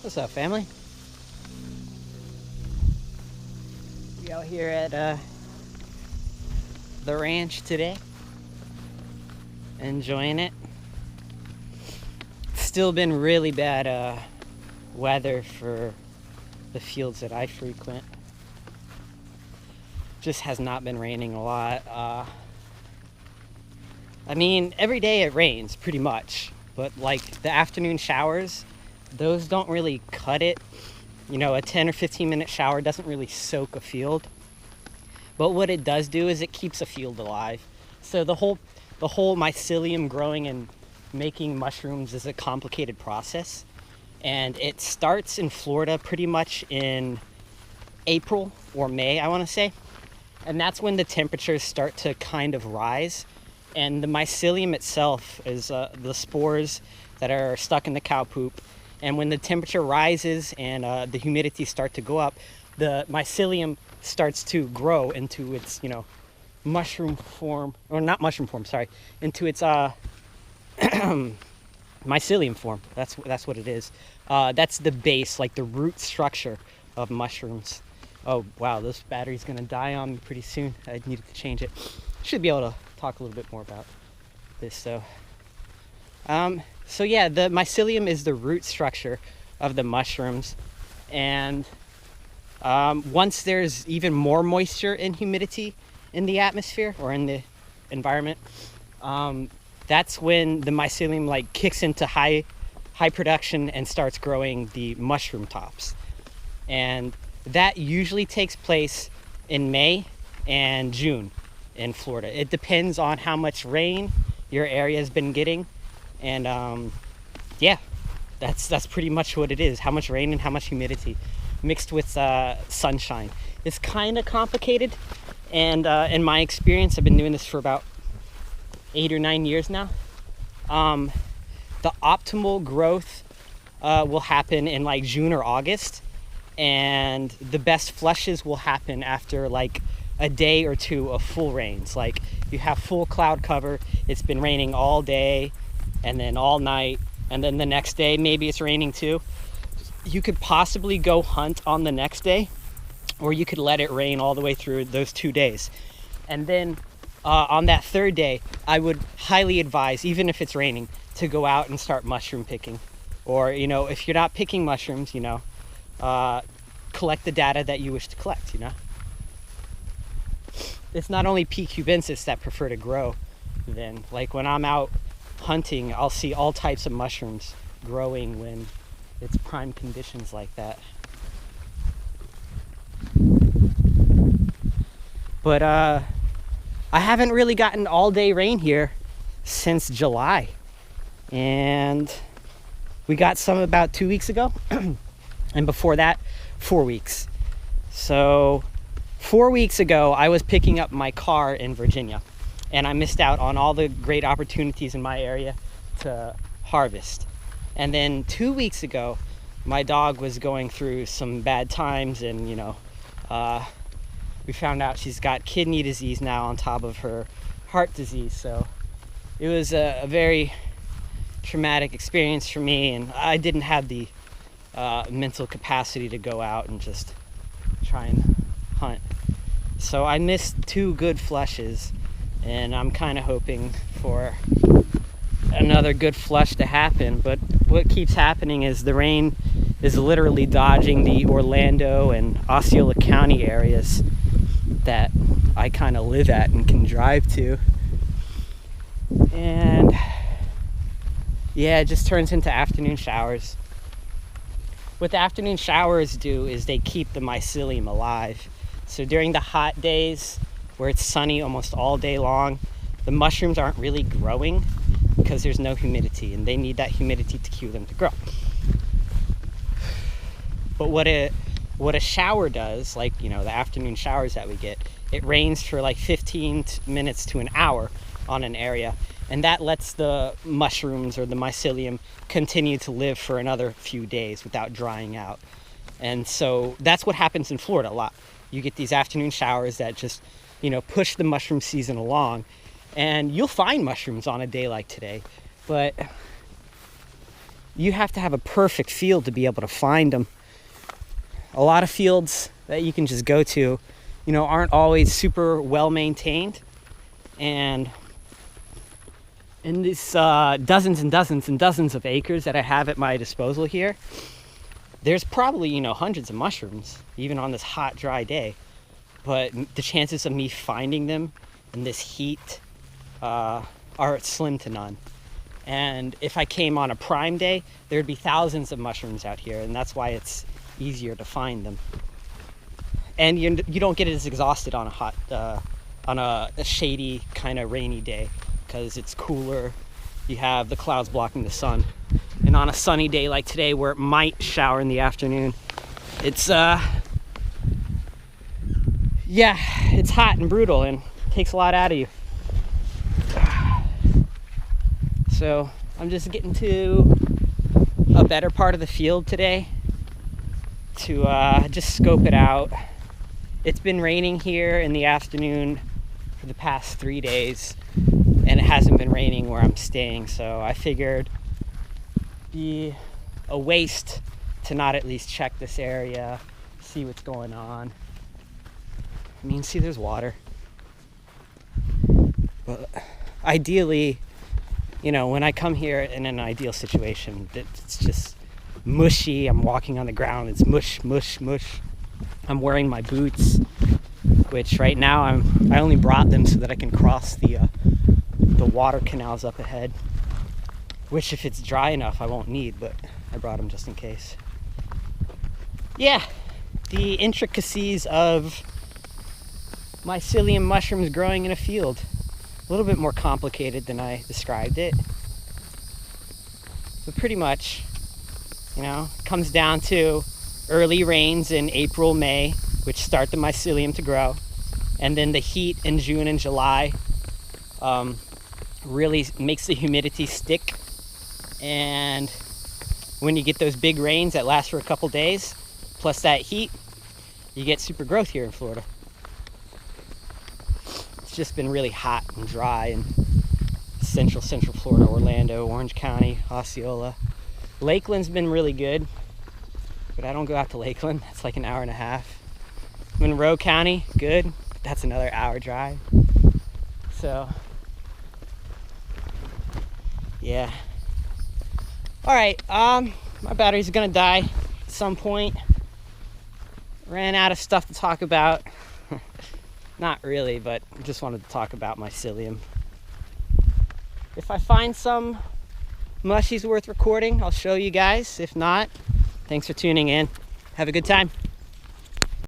What's up, family? We out here at the ranch today, enjoying it. Still been really bad weather for the fields that I frequent. Just has not been raining a lot. I mean, every day it rains pretty much, but like the afternoon showers, those don't really cut it. You know, a 10 or 15 minute shower doesn't really soak a field. But what it does do is it keeps a field alive. So the whole mycelium growing and making mushrooms is a complicated process. And it starts in Florida pretty much in April or May, I want to say. And that's when the temperatures start to kind of rise. And the mycelium itself is the spores that are stuck in the cow poop. And when the temperature rises and the humidity start to go up, the mycelium starts to grow into its, mushroom form, or not mushroom form, sorry, into its mycelium form. That's what it is. That's the base, like the root structure of mushrooms. Oh wow, this battery's gonna die on me pretty soon. I needed to change it. Should be able to talk a little bit more about this though. So yeah, the mycelium is the root structure of the mushrooms, and once there's even more moisture and humidity in the atmosphere or in the environment, that's when the mycelium like kicks into high production and starts growing the mushroom tops. And that usually takes place in May and June in Florida. It depends on how much rain your area has been getting, and yeah, that's pretty much what it is. How much rain and how much humidity mixed with sunshine. It's kind of complicated, and in my experience, I've been doing this for about 8 or 9 years now. The optimal growth will happen in like June or August, and the best flushes will happen after like a day or two of full rains. Like you have full cloud cover, it's been raining all day and then all night, and then the next day maybe it's raining too. You could possibly go hunt on the next day, or you could let it rain all the way through those 2 days. And then on that third day, I would highly advise, even if it's raining, to go out and start mushroom picking. Or, if you're not picking mushrooms, collect the data that you wish to collect, It's not only P. cubensis that prefer to grow then. Like when I'm out hunting, I'll see all types of mushrooms growing when it's prime conditions like that. But I haven't really gotten all day rain here since July, and we got some about 2 weeks ago and before that 4 weeks. So 4 weeks ago I was picking up my car in Virginia, and I missed out on all the great opportunities in my area to harvest. And then 2 weeks ago, my dog was going through some bad times, and we found out she's got kidney disease now on top of her heart disease. So it was a very traumatic experience for me, and I didn't have the mental capacity to go out and just try and hunt. So I missed 2 good flushes, and I'm kind of hoping for another good flush to happen. But what keeps happening is the rain is literally dodging the Orlando and Osceola County areas that I kind of live at and can drive to. And yeah, it just turns into afternoon showers. What the afternoon showers do is they keep the mycelium alive. So during the hot days where it's sunny almost all day long, the mushrooms aren't really growing because there's no humidity, and they need that humidity to cue them to grow. But what a shower does, like the afternoon showers that we get, it rains for like 15 minutes to an hour on an area, and that lets the mushrooms or the mycelium continue to live for another few days without drying out. And so that's what happens in Florida a lot. You get these afternoon showers that just push the mushroom season along, and you'll find mushrooms on a day like today, but you have to have a perfect field to be able to find them. A lot of fields that you can just go to, you know, aren't always super well maintained. And in these dozens and dozens and dozens of acres that I have at my disposal here, there's probably, you know, hundreds of mushrooms, even on this hot, dry day. But the chances of me finding them in this heat are slim to none. And if I came on a prime day, there'd be thousands of mushrooms out here, and that's why it's easier to find them. And you don't get as exhausted on a hot, on a shady kind of rainy day, because it's cooler. You have the clouds blocking the sun. And on a sunny day like today, where it might shower in the afternoon, it's yeah, it's hot and brutal and takes a lot out of you. So I'm just getting to a better part of the field today to just scope it out. It's been raining here in the afternoon for the past 3 days, and it hasn't been raining where I'm staying, so I figured it'd be a waste to not at least check this area, see what's going on. I mean, see, there's water. But ideally, you know, when I come here in an ideal situation, it's just mushy. I'm walking on the ground. It's mush, mush, mush. I'm wearing my boots, which right now I only brought them so that I can cross the water canals up ahead, which if it's dry enough I won't need, but I brought them just in case. Yeah, the intricacies of mycelium mushrooms growing in a field. A little bit more complicated than I described it. But pretty much, you know, it comes down to early rains in April, May, which start the mycelium to grow. And then the heat in June and July really makes the humidity stick. And when you get those big rains that last for a couple days, plus that heat, you get super growth here in Florida. It's just been really hot and dry in central Florida, Orlando, Orange County, Osceola. Lakeland's been really good, but I don't go out to Lakeland. It's like an hour and a half. Monroe County, good, but that's another hour drive. So, yeah. All right, my battery's gonna die at some point. Ran out of stuff to talk about. Not really, but just wanted to talk about mycelium. If I find some mushies worth recording, I'll show you guys. If not, thanks for tuning in. Have a good time.